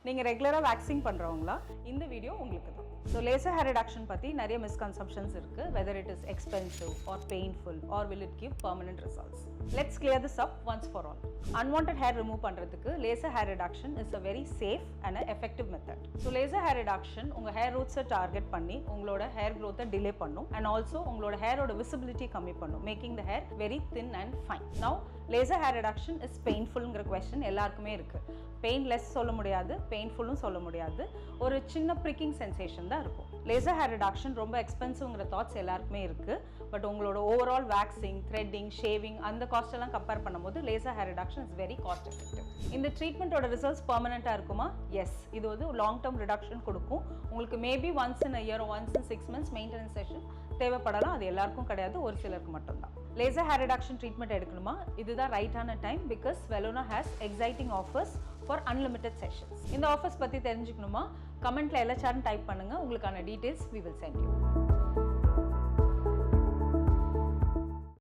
நீங்கள் ரெகுலராக வேக்சிங் பண்ணுறவங்களா இந்த வீடியோ உங்களுக்கு தான். ஸோ லேசர் ஹேர் ரிடக்ஷன் பற்றி நிறைய மிஸ்கன்செப்ஷன்ஸ் இருக்குது. Whether it is expensive or painful or will it give permanent results. Let's clear this up once for all. Unwanted hair remove பண்ணுறதுக்கு laser hair reduction is a very safe and effective method. So laser hair reduction உங்கள் hair ரூட்ஸை target பண்ணி உங்களோட hair க்ரோத்தை delay பண்ணும் and also உங்களோட ஹேரோட visibility கம்மி பண்ணும், making the hair very thin and fine. Now laser hair reduction is பெயின்ஃபுல்ங்கிற question எல்லாருக்குமே இருக்குது. பெயின்லெஸ் சொல்ல முடியாது, பெயின்ஃபுல்லும் சொல்ல முடியாது, ஒரு சின்ன ப்ரிக்கிங் சென்சேஷன் தான் இருக்கும். லேசர் ஹேர் ரிடக்ஷன் ரொம்ப எக்ஸ்பென்சிவ்ங்கிற தாட்ஸ் எல்லாருக்குமே இருக்குது. பட் உங்களோட ஓவரால் வேக்சிங், த்ரெட்டிங், ஷேவிங் அந்த காஸ்ட் எல்லாம் கம்பேர் பண்ணும்போது laser hair reduction is very cost effective. இந்த ட்ரீட்மெண்ட்டோட ரிசல்ட்ஸ் பர்மனெண்ட்டாக இருக்குமா? எஸ், இது வந்து லாங் டேர்ம் ரிடக்ஷன் கொடுக்கும். உங்களுக்கு maybe once in a year, once in 6 months maintenance session தேவைப்படலாம். அது எல்லாருக்கும் கிடையாது, ஒரு சிலருக்கு மட்டும்தான். லேசர் ஹேர் ரிடக்ஷன் ட்ரீட்மெண்ட் எடுக்கணுமா? இதுதான் ரைட்டான time. Because Velona has exciting offers for unlimited sessions. இந்த ஆஃபர்ஸ் பற்றி தெரிஞ்சுக்கணுமா? கமெண்ட்ல LHR டைப் பண்ணுங்க, உங்களுக்கான details we will send you.